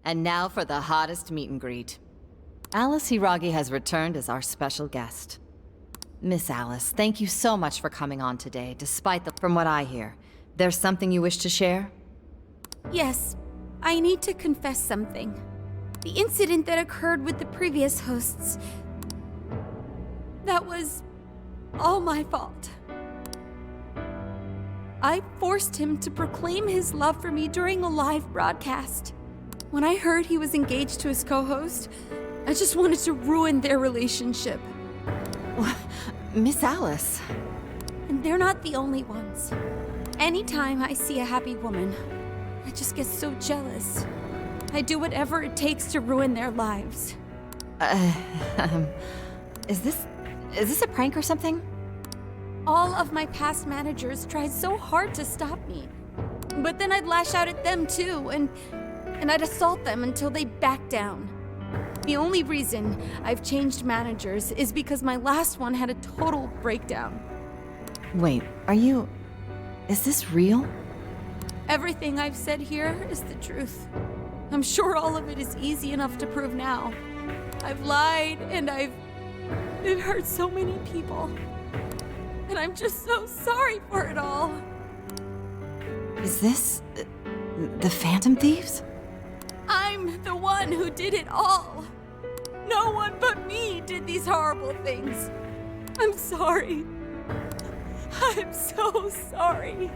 And now for the hottest meet and greet. Alice Hiragi has returned as our special guest. Miss Alice, thank you so much for coming on today, from what I hear. There's something you wish to share? Yes, I need to confess something. The incident that occurred with the previous hosts, that was all my fault. I forced him to proclaim his love for me during a live broadcast. When I heard he was engaged to his co-host, I just wanted to ruin their relationship. Miss Alice. And they're not the only ones. Anytime I see a happy woman, I just get so jealous. I do whatever it takes to ruin their lives. Is this a prank or something? All of my past managers tried so hard to stop me. But then I'd lash out at them too, and I'd assault them until they backed down. The only reason I've changed managers is because my last one had a total breakdown. Wait, is this real? Everything I've said here is the truth. I'm sure all of it is easy enough to prove now. I've lied, and it hurt so many people. And I'm just so sorry for it all. Is this the Phantom Thieves? I'm the one who did it all. No one but me did these horrible things. I'm sorry. I'm so sorry.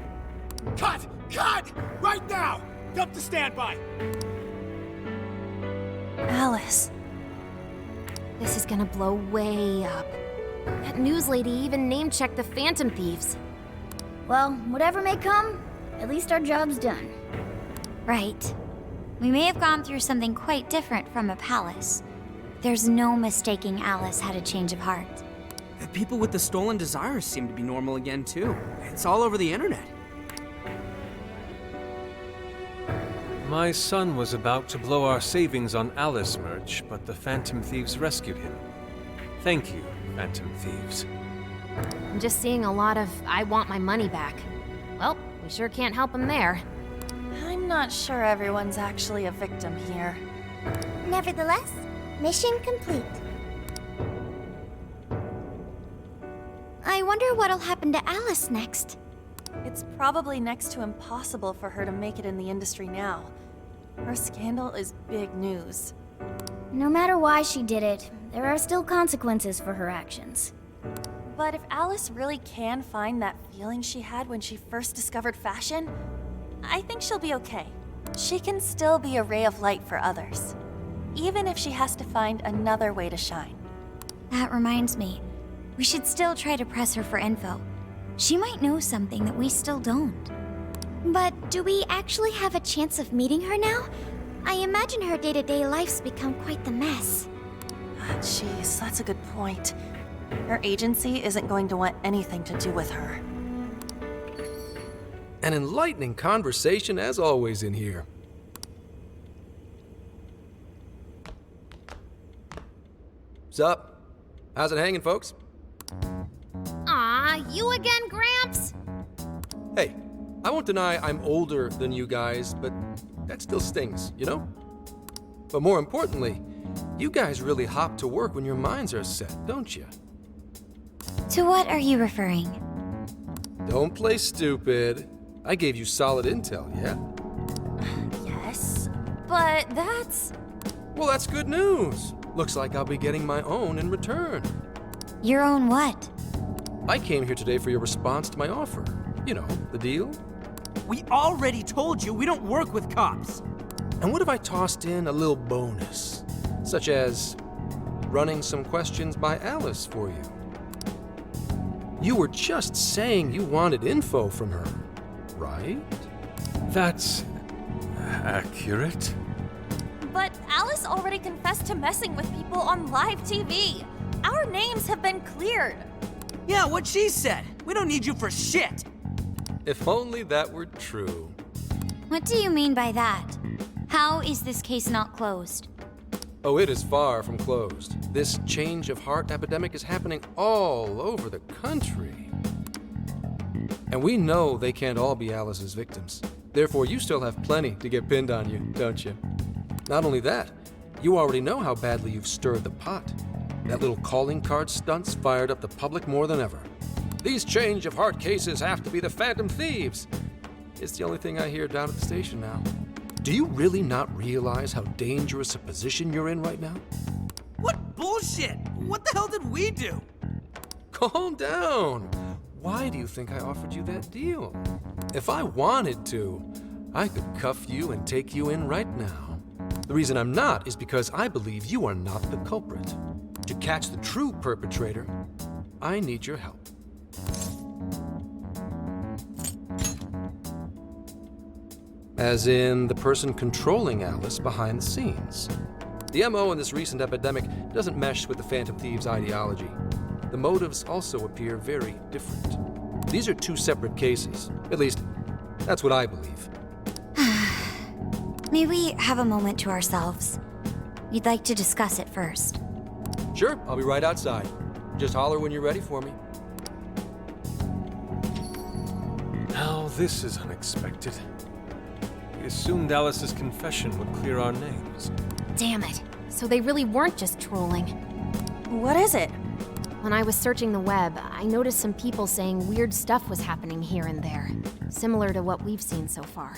Cut! Cut! Right now! Jump to standby! Alice. This is gonna blow way up. That news lady even name-checked the Phantom Thieves. Well, whatever may come, at least our job's done. Right. We may have gone through something quite different from a palace. There's no mistaking Alice had a change of heart. The people with the stolen desires seem to be normal again, too. It's all over the internet. My son was about to blow our savings on Alice merch, but the Phantom Thieves rescued him. Thank you, Phantom Thieves. I'm just seeing a lot of I want my money back. Well, we sure can't help him there. I'm not sure everyone's actually a victim here. Nevertheless, mission complete. I wonder what'll happen to Alice next. It's probably next to impossible for her to make it in the industry now. Her scandal is big news. No matter why she did it, there are still consequences for her actions. But if Alice really can find that feeling she had when she first discovered fashion, I think she'll be okay. She can still be a ray of light for others, even if she has to find another way to shine. That reminds me, we should still try to press her for info. She might know something that we still don't. But do we actually have a chance of meeting her now? I imagine her day-to-day life's become quite the mess. Jeez, that's a good point. Her agency isn't going to want anything to do with her. An enlightening conversation as always in here. Sup? How's it hanging, folks? Aw, you again, Gramps? Hey, I won't deny I'm older than you guys, but that still stings, you know? But more importantly, you guys really hop to work when your minds are set, don't you? To what are you referring? Don't play stupid. I gave you solid intel, yeah? Yes, but that's... Well, that's good news. Looks like I'll be getting my own in return. Your own what? I came here today for your response to my offer. You know, the deal. We already told you we don't work with cops. And what if I tossed in a little bonus? Such as running some questions by Alice for you. You were just saying you wanted info from her, right? That's accurate. But Alice already confessed to messing with people on live TV. Our names have been cleared. Yeah, what she said. We don't need you for shit. If only that were true. What do you mean by that? How is this case not closed? Oh, it is far from closed. This change of heart epidemic is happening all over the country. And we know they can't all be Alice's victims. Therefore, you still have plenty to get pinned on you, don't you? Not only that, you already know how badly you've stirred the pot. That little calling card stunt's fired up the public more than ever. These change of heart cases have to be the Phantom Thieves. It's the only thing I hear down at the station now. Do you really not realize how dangerous a position you're in right now? What bullshit? What the hell did we do? Calm down. Why do you think I offered you that deal? If I wanted to, I could cuff you and take you in right now. The reason I'm not is because I believe you are not the culprit. To catch the true perpetrator, I need your help. As in the person controlling Alice behind the scenes. The MO in this recent epidemic doesn't mesh with the Phantom Thieves' ideology. The motives also appear very different. These are two separate cases. At least, that's what I believe. May we have a moment to ourselves? We'd like to discuss it first. Sure, I'll be right outside. Just holler when you're ready for me. Now this is unexpected. We assumed Alice's confession would clear our names. Damn it. So they really weren't just trolling. What is it? When I was searching the web, I noticed some people saying weird stuff was happening here and there, similar to what we've seen so far.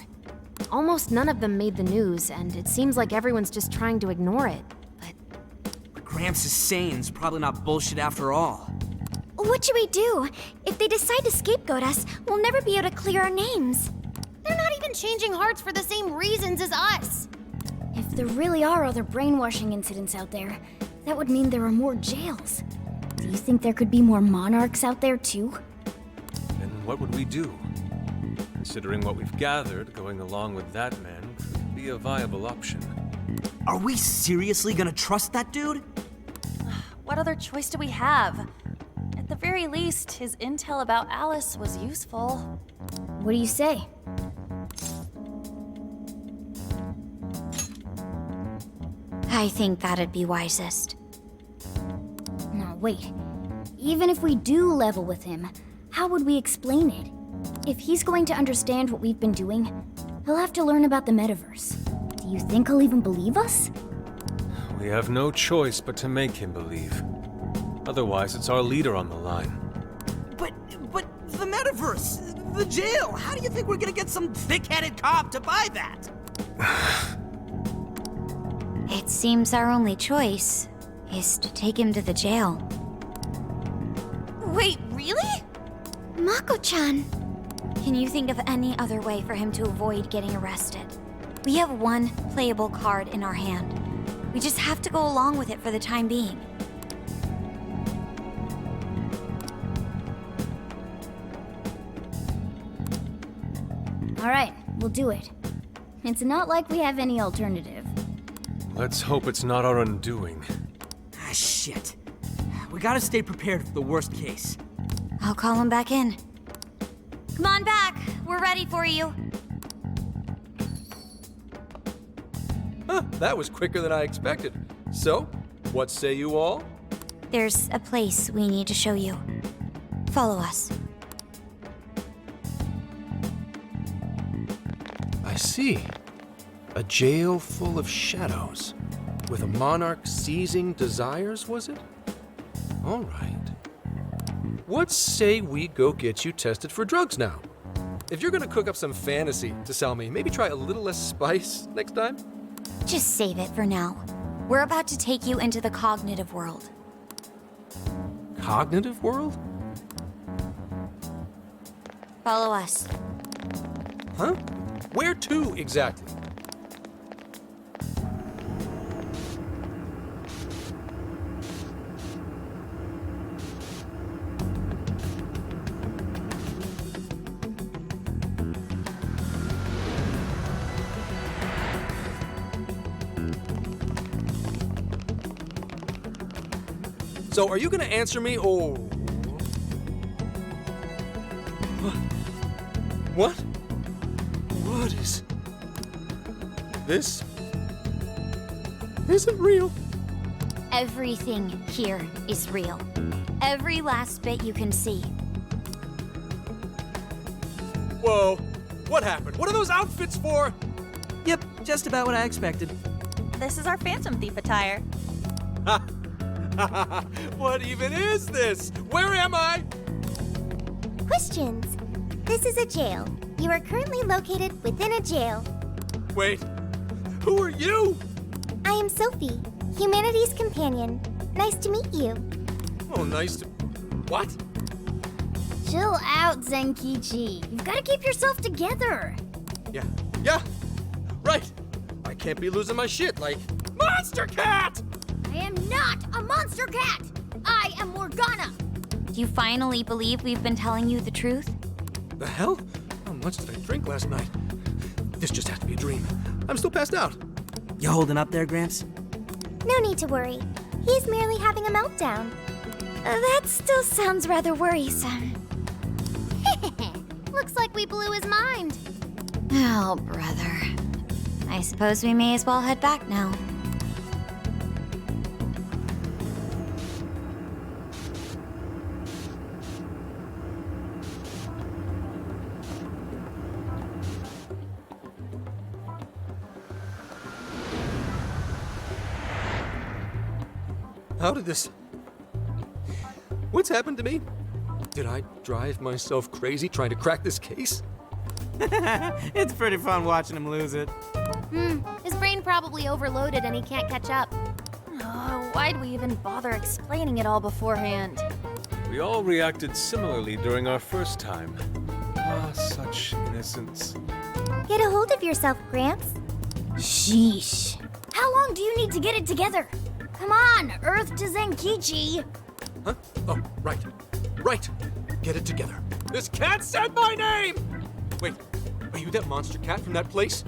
Almost none of them made the news, and it seems like everyone's just trying to ignore it, but... Gramps is sane. It's probably not bullshit after all. What should we do? If they decide to scapegoat us, we'll never be able to clear our names. They're not even changing hearts for the same reasons as us! If there really are other brainwashing incidents out there, that would mean there are more jails. Do you think there could be more monarchs out there too? Then what would we do? Considering what we've gathered, going along with that man could be a viable option. Are we seriously gonna trust that dude? What other choice do we have? At the very least, his intel about Alice was useful. What do you say? I think that'd be wisest. No, wait. Even if we do level with him, how would we explain it? If he's going to understand what we've been doing, he'll have to learn about the metaverse. Do you think he'll even believe us? We have no choice but to make him believe. Otherwise, it's our leader on the line. But the metaverse, the jail. How do you think we're gonna get some thick-headed cop to buy that? It seems our only choice is to take him to the jail. Wait, really? Mako-chan! Can you think of any other way for him to avoid getting arrested? We have one playable card in our hand. We just have to go along with it for the time being. All right, we'll do it. It's not like we have any alternative. Let's hope it's not our undoing. Ah, shit. We gotta stay prepared for the worst case. I'll call him back in. Come on back. We're ready for you. Huh, that was quicker than I expected. So, what say you all? There's a place we need to show you. Follow us. I see. A jail full of shadows. With a monarch seizing desires, was it? All right. What say we go get you tested for drugs now? If you're gonna cook up some fantasy to sell me, maybe try a little less spice next time? Just save it for now. We're about to take you into the cognitive world. Cognitive world? Follow us. Huh? Where to exactly? So, are you gonna answer me, or... What? What is... This... isn't real. Everything here is real. Every last bit you can see. Whoa. What happened? What are those outfits for? Yep, just about what I expected. this is our Phantom Thief attire. What even is this? Where am I? Questions. This is a jail. You are currently located within a jail. Wait, who are you? I am Sophie, humanity's companion. Nice to meet you. Oh, nice to... What? Chill out, Zenkichi. You've got to keep yourself together. Yeah, right. I can't be losing my shit like... Monster Cat! I am not a monster cat. I am Morgana. Do you finally believe we've been telling you the truth? The hell? How much did I drink last night? This just has to be a dream. I'm still passed out. You holding up there, Gramps? No need to worry. He's merely having a meltdown. That still sounds rather worrisome. Looks like we blew his mind. Oh, brother. I suppose we may as well head back now. How did this... What's happened to me? Did I drive myself crazy trying to crack this case? It's pretty fun watching him lose it. His brain probably overloaded and he can't catch up. Oh, why'd we even bother explaining it all beforehand? We all reacted similarly during our first time. Ah, such innocence. Get a hold of yourself, Gramps. Sheesh. How long do you need to get it together? Come on, Earth to Zenkichi. Huh? Oh, right. Right. Get it together. This cat said my name! Wait, are you that monster cat from that place?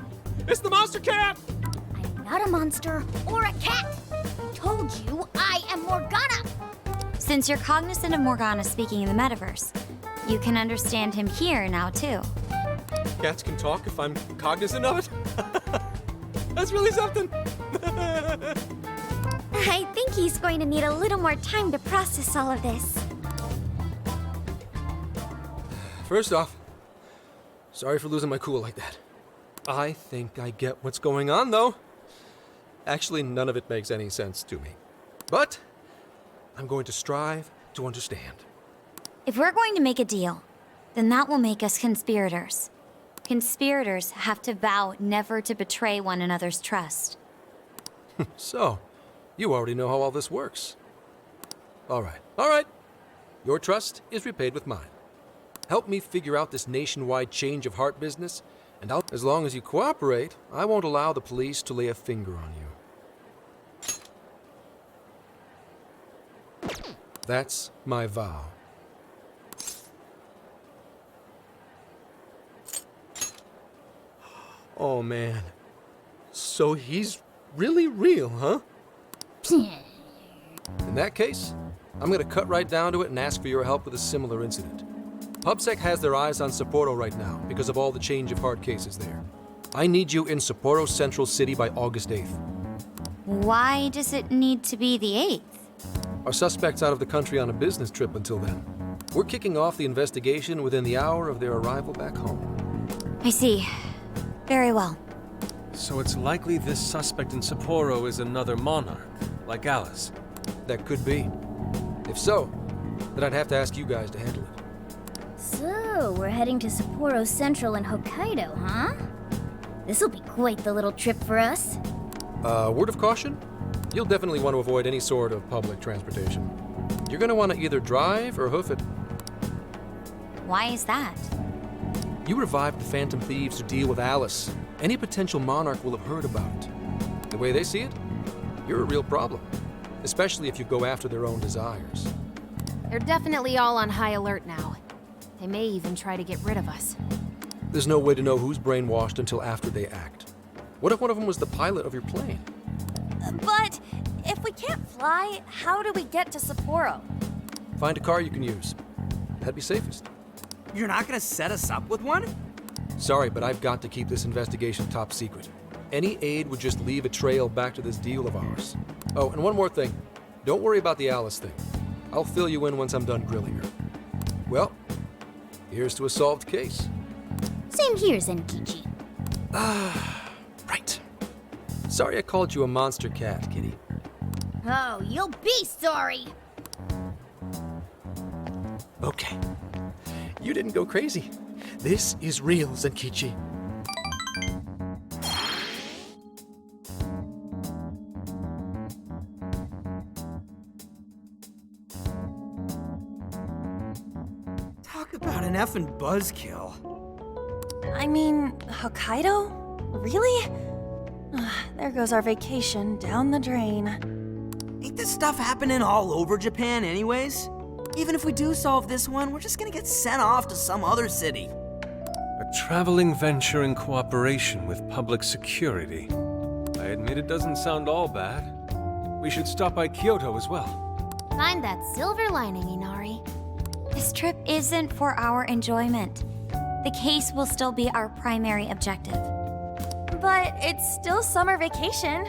It's the monster cat! I'm not a monster or a cat. I told you I am Morgana. Since you're cognizant of Morgana speaking in the metaverse, you can understand him here now, too. Cats can talk if I'm cognizant of it? That's really something. I think he's going to need a little more time to process all of this. First off, sorry for losing my cool like that. I think I get what's going on, though. Actually, none of it makes any sense to me. But I'm going to strive to understand. If we're going to make a deal, then that will make us conspirators. Conspirators have to vow never to betray one another's trust. So, you already know how all this works. All right. Your trust is repaid with mine. Help me figure out this nationwide change of heart business, and as long as you cooperate, I won't allow the police to lay a finger on you. That's my vow. Oh man. So he's really real, huh? In that case, I'm gonna cut right down to it and ask for your help with a similar incident. PubSec has their eyes on Sapporo right now because of all the change of heart cases there. I need you in Sapporo Central City by August 8th. Why does it need to be the 8th? Our suspect's out of the country on a business trip until then. We're kicking off the investigation within the hour of their arrival back home. I see. Very well. So it's likely this suspect in Sapporo is another monarch, like Alice. That could be. If so, then I'd have to ask you guys to handle it. So, we're heading to Sapporo Central in Hokkaido, huh? This'll be quite the little trip for us. Word of caution? You'll definitely want to avoid any sort of public transportation. You're gonna want to either drive or hoof it. Why is that? You revived the Phantom Thieves to deal with Alice. Any potential monarch will have heard about it. The way they see it, you're a real problem. Especially if you go after their own desires. They're definitely all on high alert now. They may even try to get rid of us. There's no way to know who's brainwashed until after they act. What if one of them was the pilot of your plane? But if we can't fly, how do we get to Sapporo? Find a car you can use. That'd be safest. You're not gonna set us up with one? Sorry, but I've got to keep this investigation top secret. Any aid would just leave a trail back to this deal of ours. Oh, and one more thing. Don't worry about the Alice thing. I'll fill you in once I'm done grilling her. Well, here's to a solved case. Same here, Zenkichi. Right. Sorry I called you a monster cat, kitty. Oh, you'll be sorry! Okay. You didn't go crazy. This is real, Zenkichi. Talk about an effing buzzkill. I mean, Hokkaido? Really? There goes our vacation down the drain. Ain't this stuff happening all over Japan anyways? Even if we do solve this one, we're just gonna get sent off to some other city. A traveling venture in cooperation with public security. I admit it doesn't sound all bad. We should stop by Kyoto as well. Find that silver lining, Inari. This trip isn't for our enjoyment. The case will still be our primary objective. But it's still summer vacation.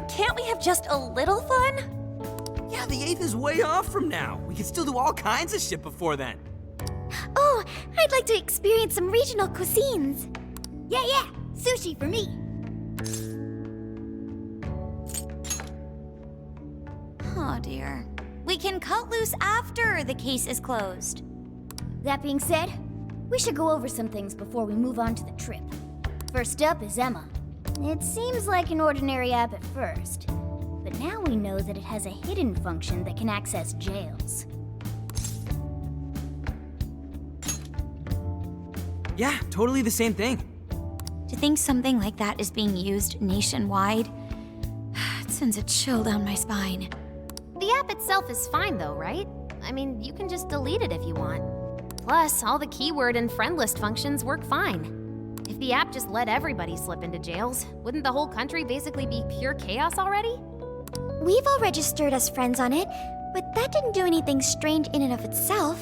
Can't we have just a little fun? Yeah, the 8th is way off from now. We can still do all kinds of shit before then. Oh, I'd like to experience some regional cuisines. Yeah, sushi for me. Oh dear. We can cut loose after the case is closed. That being said, we should go over some things before we move on to the trip. First up is Emma. It seems like an ordinary app at first, but now we know that it has a hidden function that can access jails. Yeah, totally the same thing. To think something like that is being used nationwide, it sends a chill down my spine. The app itself is fine though, right? I mean, you can just delete it if you want. Plus, all the keyword and friend list functions work fine. If the app just let everybody slip into jails, wouldn't the whole country basically be pure chaos already? We've all registered as friends on it, but that didn't do anything strange in and of itself.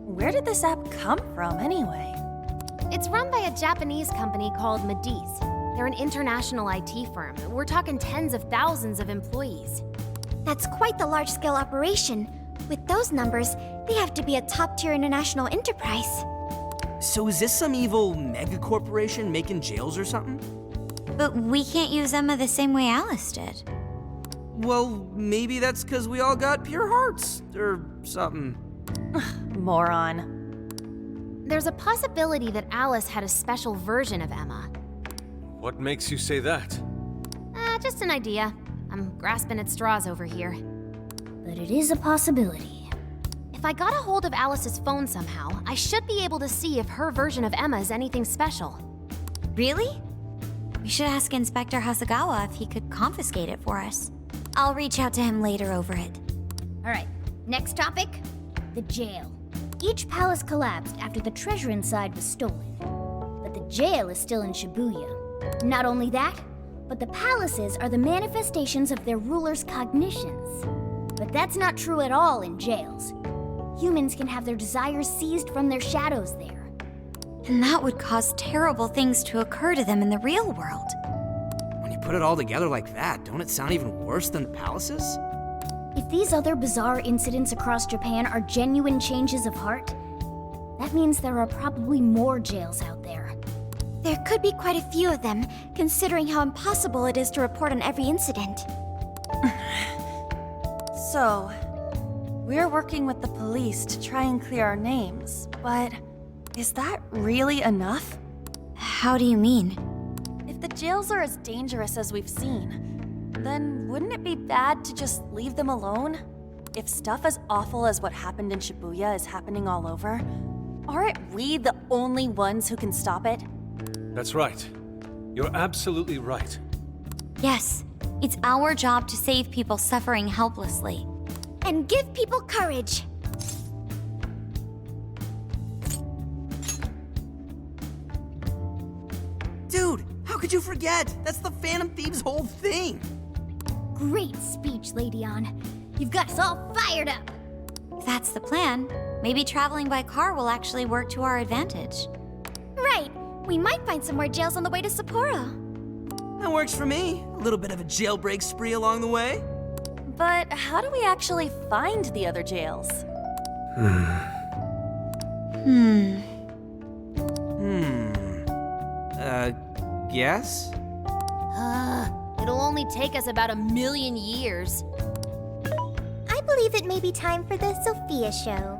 Where did this app come from anyway? It's run by a Japanese company called Mediz. They're an international IT firm. We're talking tens of thousands of employees. That's quite the large-scale operation. With those numbers, they have to be a top-tier international enterprise. So is this some evil mega corporation making jails or something? But we can't use Emma the same way Alice did. Well, maybe that's because we all got pure hearts, or something. Moron. There's a possibility that Alice had a special version of Emma. What makes you say that? Just an idea. I'm grasping at straws over here. But it is a possibility. If I got a hold of Alice's phone somehow, I should be able to see if her version of Emma is anything special. Really? We should ask Inspector Hasagawa if he could confiscate it for us. I'll reach out to him later over it. Alright, next topic, the jail. Each palace collapsed after the treasure inside was stolen. But the jail is still in Shibuya. Not only that, but the palaces are the manifestations of their rulers' cognitions. But that's not true at all in jails. Humans can have their desires seized from their shadows there. And that would cause terrible things to occur to them in the real world. When you put it all together like that, don't it sound even worse than the palaces? If these other bizarre incidents across Japan are genuine changes of heart, that means there are probably more jails out there. There could be quite a few of them, considering how impossible it is to report on every incident. So, we're working with the police to try and clear our names, but is that really enough? How do you mean? If the jails are as dangerous as we've seen, then wouldn't it be bad to just leave them alone? If stuff as awful as what happened in Shibuya is happening all over, aren't we the only ones who can stop it? That's right. You're absolutely right. Yes, it's our job to save people suffering helplessly. And give people courage. Dude, how could you forget? That's the Phantom Thieves' whole thing. Great speech, Lady On. You've got us all fired up. If that's the plan, maybe traveling by car will actually work to our advantage. Right. We might find some more jails on the way to Sapporo. That works for me. A little bit of a jailbreak spree along the way. But how do we actually find the other jails? Guess? It'll only take us about 1,000,000 years. I believe it may be time for the Sophia show.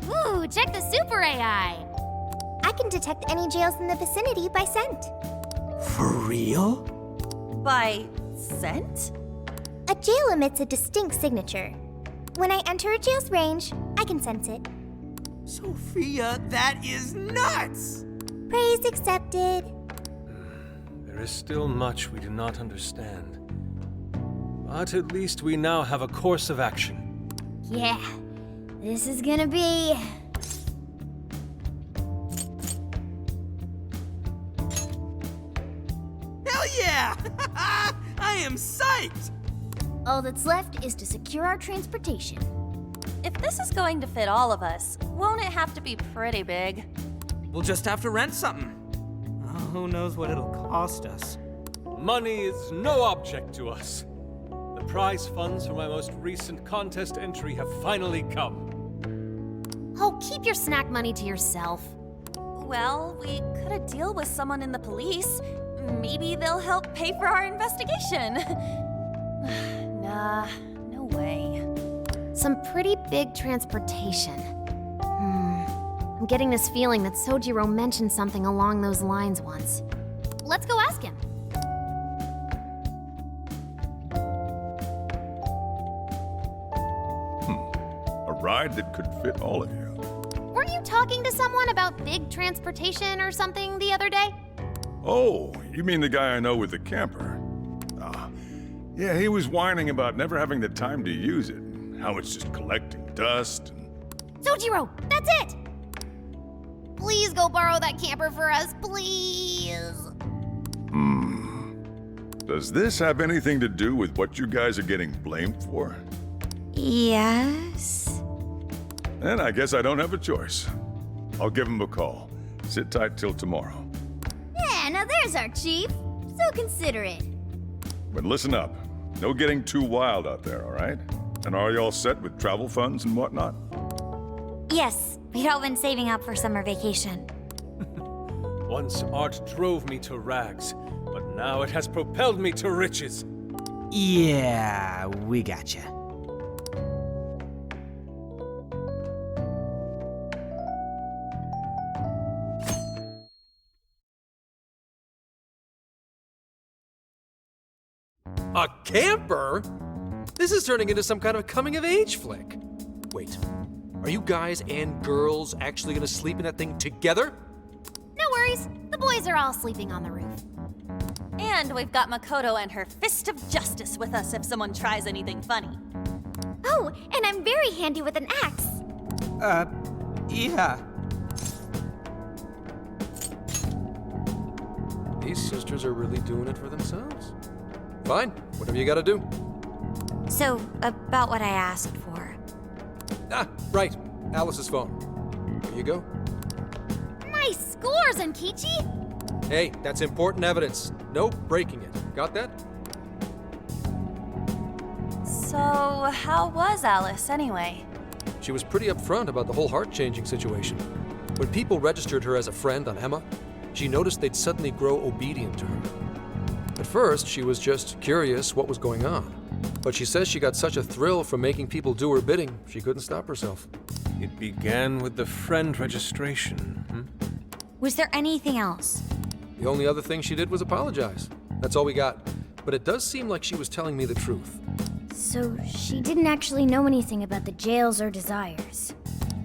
Ooh, check the super AI! I can detect any jails in the vicinity by scent. For real? By scent? A jail emits a distinct signature. When I enter a jail's range, I can sense it. Sophia, that is nuts! Praise accepted. There is still much we do not understand. But at least we now have a course of action. Yeah, this is gonna be... Hell yeah! I am psyched! All that's left is to secure our transportation. If this is going to fit all of us, won't it have to be pretty big? We'll just have to rent something. Oh, who knows what it'll cost us. Money is no object to us. The prize funds for my most recent contest entry have finally come. Oh, keep your snack money to yourself. Well, we cut a deal with someone in the police. Maybe they'll help pay for our investigation. Nah, no way. Some pretty big transportation. I'm getting this feeling that Sojiro mentioned something along those lines once. Let's go ask him. A ride that could fit all of you. Weren't you talking to someone about big transportation or something the other day? Oh, you mean the guy I know with the camper? Yeah, he was whining about never having the time to use it. How it's just collecting dust and... Sojiro, that's it! Please go borrow that camper for us, please. Does this have anything to do with what you guys are getting blamed for? Yes. Then I guess I don't have a choice. I'll give him a call. Sit tight till tomorrow. Yeah, now there's our chief. So considerate. But listen up. No getting too wild out there, all right? And are you all set with travel funds and whatnot? Yes, we'd all been saving up for summer vacation. Once art drove me to rags, but now it has propelled me to riches. Yeah, we gotcha. A camper? This is turning into some kind of coming-of-age flick. Wait, are you guys and girls actually gonna sleep in that thing together? No worries, the boys are all sleeping on the roof. And we've got Makoto and her Fist of Justice with us if someone tries anything funny. Oh, and I'm very handy with an axe. Yeah. These sisters are really doing it for themselves. Fine, whatever you gotta do. So, about what I asked for. Ah, right, Alice's phone. Here you go. Nice scores, Enkichi! Hey, that's important evidence. No breaking it. Got that? So, how was Alice anyway? She was pretty upfront about the whole heart-changing situation. When people registered her as a friend on Emma, she noticed they'd suddenly grow obedient to her. At first, she was just curious what was going on. But she says she got such a thrill from making people do her bidding, she couldn't stop herself. It began with the friend registration. Was there anything else? The only other thing she did was apologize. That's all we got. But it does seem like she was telling me the truth. So she didn't actually know anything about the jails or desires.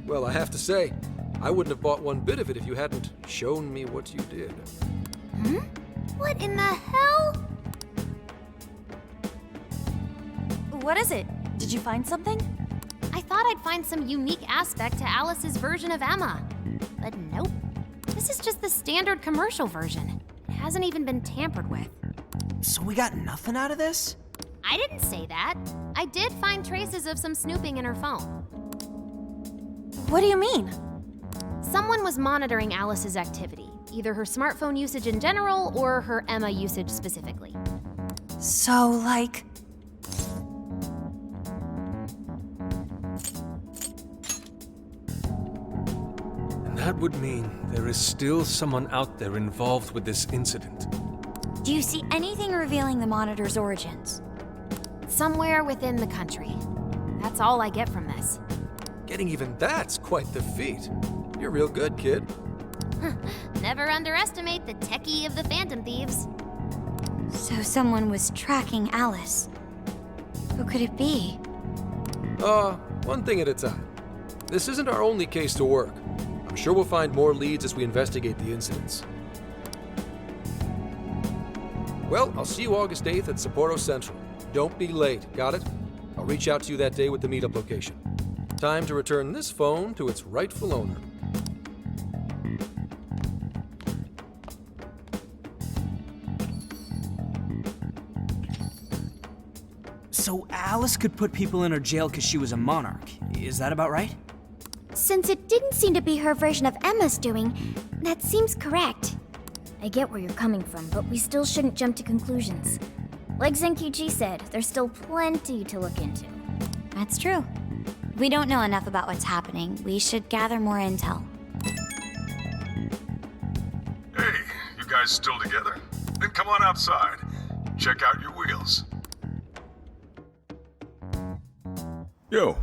Well, I have to say, I wouldn't have bought one bit of it if you hadn't shown me what you did. What in the hell? What is it? Did you find something? I thought I'd find some unique aspect to Alice's version of Emma. But nope. This is just the standard commercial version. It hasn't even been tampered with. So we got nothing out of this? I didn't say that. I did find traces of some snooping in her phone. What do you mean? Someone was monitoring Alice's activity, either her smartphone usage in general or her Emma usage specifically. So, like... And that would mean there is still someone out there involved with this incident. Do you see anything revealing the Monitor's origins? Somewhere within the country. That's all I get from this. Getting even that's quite the feat. You're real good, kid. Never underestimate the techie of the Phantom Thieves. So someone was tracking Alice. Who could it be? One thing at a time. This isn't our only case to work. I'm sure we'll find more leads as we investigate the incidents. Well, I'll see you August 8th at Sapporo Central. Don't be late, got it? I'll reach out to you that day with the meetup location. Time to return this phone to its rightful owner. So Alice could put people in her jail because she was a monarch. Is that about right? Since it didn't seem to be her version of Emma's doing, that seems correct. I get where you're coming from, but we still shouldn't jump to conclusions. Like Zenkichi said, there's still plenty to look into. That's true. We don't know enough about what's happening. We should gather more intel. Hey, you guys still together? Then come on outside. Check out your wheels. Yo.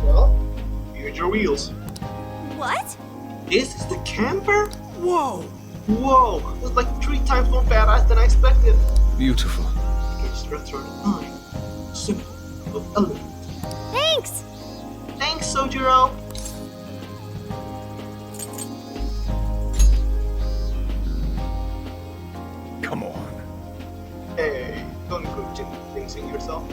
Well, here's your wheels. What? This is the camper? Whoa! Whoa! It's like 3 times more badass than I expected. Beautiful. It's retro design. Simple, but elegant. Thanks! Thanks, Sojiro! Come on. Hey, don't go jinxing yourself.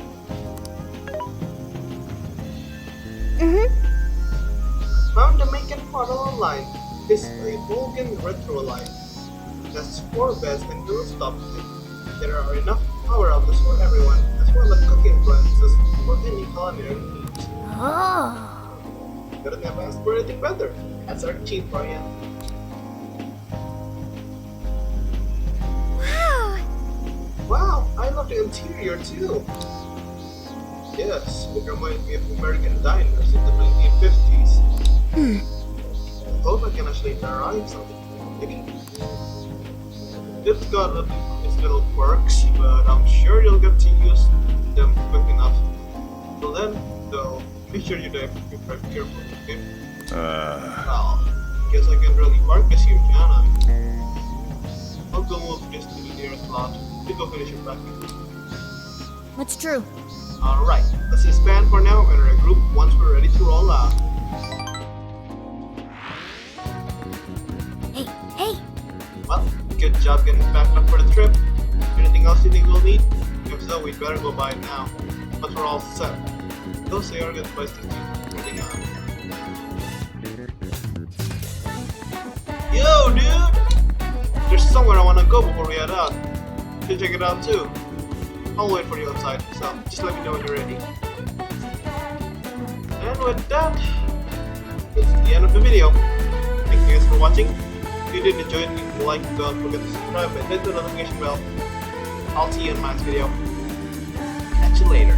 Found the Macon model online. This is a Vulcan retro line. It has 4 beds and no stop. There are enough power-ups for everyone, as well as cooking appliances for any culinary needs. Oh! Couldn't have asked for anything better. That's our cheap variant. Wow! Wow, I love the interior too. Yes, it reminds me of American diners in the 1950s. I hope I can actually derive something from it. It's got its little quirks, but I'm sure you'll get to use them quick enough. Till then, though, make sure you drive carefully, okay? Well, guess I can really park this here, can I? I'll go move this to the nearest lot. You go finish your packing. What's true? Alright, let's disband for now and regroup once we're ready to roll out. Hey! Well, good job getting packed up for the trip. Anything else you think we'll need? If so, we'd better go buy it now. Once we're all set, those say our good place to keep moving on. Yo, dude! There's somewhere I wanna go before we head out. You should check it out too. I'll wait for you outside, so just let me know when you're ready. And with that, it's the end of the video. Thank you guys for watching. If you did enjoy it, leave a like, don't forget to subscribe and hit the notification bell. I'll see you in my next video. Catch you later.